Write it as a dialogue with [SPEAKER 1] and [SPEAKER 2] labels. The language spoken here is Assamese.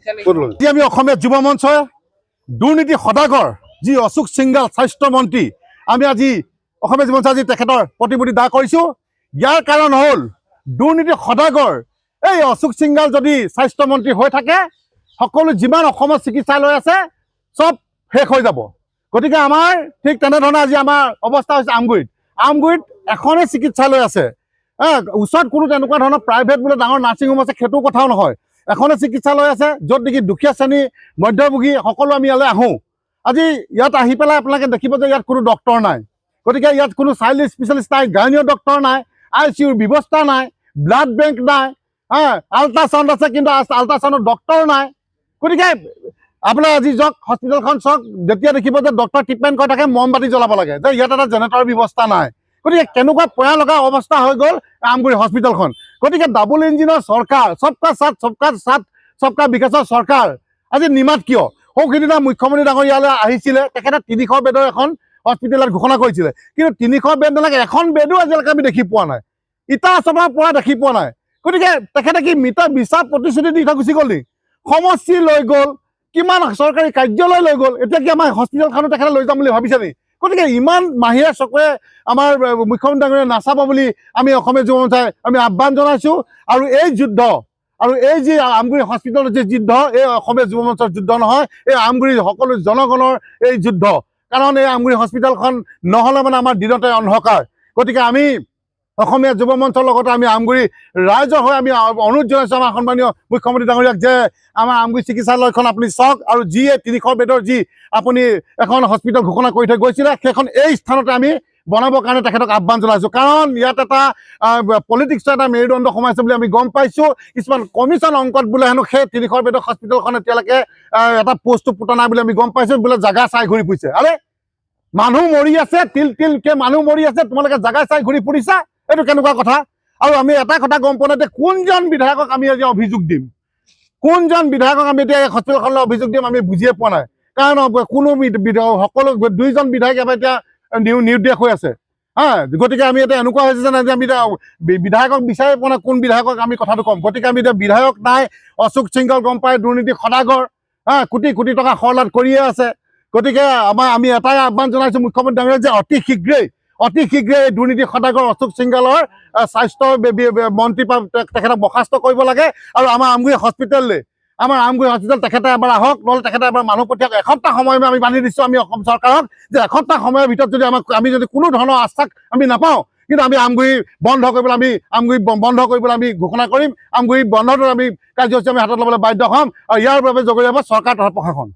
[SPEAKER 1] আমি অসমীয়া যুৱ মঞ্চই দুৰ্নীতি সদাগৰ যি অশোক সিংগাল স্বাস্থ্য মন্ত্ৰী আমি আজি অসমীয়া যুৱ মঞ্চ আজি তেখেতৰ প্ৰতিমূৰ্তি দাহ কৰিছোঁ। ইয়াৰ কাৰণ হ'ল দুৰ্নীতি সদাগৰ এই অশোক সিংগাল যদি স্বাস্থ্য মন্ত্ৰী হৈ থাকে সকলো যিমান অসমত চিকিৎসালয় আছে সব শেষ হৈ যাব। গতিকে আমাৰ ঠিক তেনেধৰণে আজি আমাৰ অৱস্থা হৈছে আমগুৰিত এখনেই চিকিৎসালয় আছে। ওচৰত কোনো তেনেকুৱা ধৰণৰ প্ৰাইভেট বোলে ডাঙৰ নাৰ্ছিং হোম আছে সেইটো কথাও নহয়। এখনে চিকিৎসালয় আছে য'ত নেকি দুখীয়া শ্ৰেণী মধ্যভোগী সকলো আমি ইয়ালৈ আহোঁ। আজি ইয়াত আহি পেলাই আপোনালোকে দেখিব যে ইয়াত কোনো ডক্টৰ নাই। গতিকে ইয়াত কোনো চাইল্ড স্পেচিয়েলিষ্ট নাই, গাইনিয় ডক্টৰ নাই, ICUৰ ব্যৱস্থা নাই, ব্লাড বেংক নাই, আল্ট্ৰাচাউণ্ড আছে কিন্তু আল্ট্ৰাচাউণ্ডৰ ডক্টৰ নাই। গতিকে আপোনাৰ আজি যাওক হস্পিটেলখন চাওক, যেতিয়া দেখিব যে ডক্টৰ ট্ৰিটমেণ্ট কৰি থাকে মমবাতি জ্বলাব লাগে যে ইয়াত এটা জেনেৰেটৰৰ ব্যৱস্থা নাই। গতিকে কেনেকুৱা পয়া লগা অৱস্থা হৈ গ'ল আমগুৰি হস্পিটেলখন। গতিকে ডাবল ইঞ্জিনৰ চৰকাৰ, সবকা সাথ সবকা বিকাশৰ চৰকাৰ আজি নিমাত কিয়? সৌখিদিনা মুখ্যমন্ত্ৰী ডাঙৰ ইয়ালৈ আহিছিলে, তেখেতে 300 বেডৰ এখন হস্পিটেলত ঘোষণা কৰিছিলে, কিন্তু 300 বেড নালাগে, এখন বেডো আজিলৈকে আমি দেখি পোৱা নাই, ইটা চপাৰ পৰা দেখি পোৱা নাই। গতিকে তেখেতে কি মিছা প্ৰতিশ্ৰুতি দি থৈ গুচি গ'ল নি? সমষ্টি লৈ গ'ল, কিমান চৰকাৰী কাৰ্যালয় লৈ গ'ল, এতিয়া কি আমাৰ হস্পিটেলখনো তেখেতে লৈ যাম বুলি ভাবিছে নি? গতিকে ইমান মাহিৰে চকুৰে আমাৰ মুখ্যমন্ত্ৰী ডাঙৰীয়ে নাচাব বুলি আমি অসমীয়া যুৱ মঞ্চই আমি আহ্বান জনাইছোঁ। আৰু এই যুদ্ধ আৰু এই যি আমগুৰি হস্পিটেলৰ যি যুদ্ধ, এই অসমীয়া যুৱ মঞ্চৰ যুদ্ধ নহয়, এই আমগুৰি সকলো জনগণৰ এই যুদ্ধ। কাৰণ এই আমগুৰি হস্পিটেলখন নহ'লে মানে আমাৰ দিনতে অন্ধকাৰ। গতিকে আমি অসমীয়া যুৱ মঞ্চৰ লগতে আমি আমগুৰি ৰাইজৰ হৈ আমি অনুৰোধ জনাইছোঁ আমাৰ সন্মানীয় মুখ্যমন্ত্ৰী ডাঙৰীয়াক যে আমাৰ আমগুৰি চিকিৎসালয়খন আপুনি চাওক, আৰু যিয়ে 300 বেডৰ যি আপুনি এখন হস্পিটেল ঘোষণা কৰি থৈ গৈছিলে সেইখন এই স্থানতে আমি বনাবৰ কাৰণে তেখেতক আহ্বান জনাইছোঁ। কাৰণ ইয়াত এটা পলিটিক্সৰ এটা মেৰুদণ্ড সোমাইছে বুলি আমি গম পাইছোঁ। কিছুমান কমিশ্যন অংকত বোলে হেনো সেই 300 বেডৰ হস্পিটেলখন এতিয়ালৈকে এটা পোষ্টটো পুতা নাই বুলি আমি গম পাইছোঁ। বোলে জাগা চাই ঘূৰি ফুৰিছে। আৰে মানুহ মৰি আছে, তিলকে মানুহ মৰি আছে, তোমালোকে জাগা চাই ঘূৰি ফুৰিছা, এইটো কেনেকুৱা কথা? আৰু আমি এটা কথা গম পোৱা নাই যে কোনজন বিধায়কক আমি আজি অভিযোগ দিম, কোনজন বিধায়কক আমি এতিয়া হস্পিটেলখনলৈ অভিযোগ দিম আমি বুজিয়ে পোৱা নাই। কাৰণ কোনো সকলো 2জন বিধায়ক এবাৰ এতিয়া নিৰুদ্দেশ হৈ আছে। গতিকে আমি এতিয়া এনেকুৱা হৈছে যে আমি এতিয়া বিধায়কক বিচাৰি পোৱা নাই কোন বিধায়কক আমি কথাটো ক'ম। গতিকে আমি এতিয়া বিধায়ক নাই, অশোক সিংগাল গম পাই দুৰ্নীতি সদাগৰ, কোটি কোটি টকা সৰলাট কৰিয়ে আছে। গতিকে আমি এটাই আহ্বান জনাইছোঁ মুখ্যমন্ত্ৰী ডাঙৰীয়াক যে অতি শীঘ্ৰেই এই দুৰ্নীতি সদাগৰ অশোক সিংগালৰ স্বাস্থ্য মন্ত্ৰী তেখেতক বৰ্খাস্ত কৰিব লাগে। আৰু আমাৰ আমগুৰি হস্পিটেল তেখেতে এবাৰ আহক, নহ'লে তেখেতে এবাৰ মানুহ পঠিয়াওক। এসপ্তাহ সময় আমি বান্ধি দিছোঁ আমি অসম চৰকাৰক যে এসপ্তাহ সময়ৰ ভিতৰত যদি আমি যদি কোনো ধৰণৰ আশ্বাস আমি নাপাওঁ, কিন্তু আমি আমগুৰি বন্ধ কৰিবলৈ আমি ঘোষণা কৰিম। আমগুৰি বন্ধৰ আমি কাৰ্যসূচী আমি হাতত ল'বলৈ বাধ্য হ'ম, আৰু ইয়াৰ বাবে জগৰীয়া হ'ব চৰকাৰ তথা প্ৰশাসন।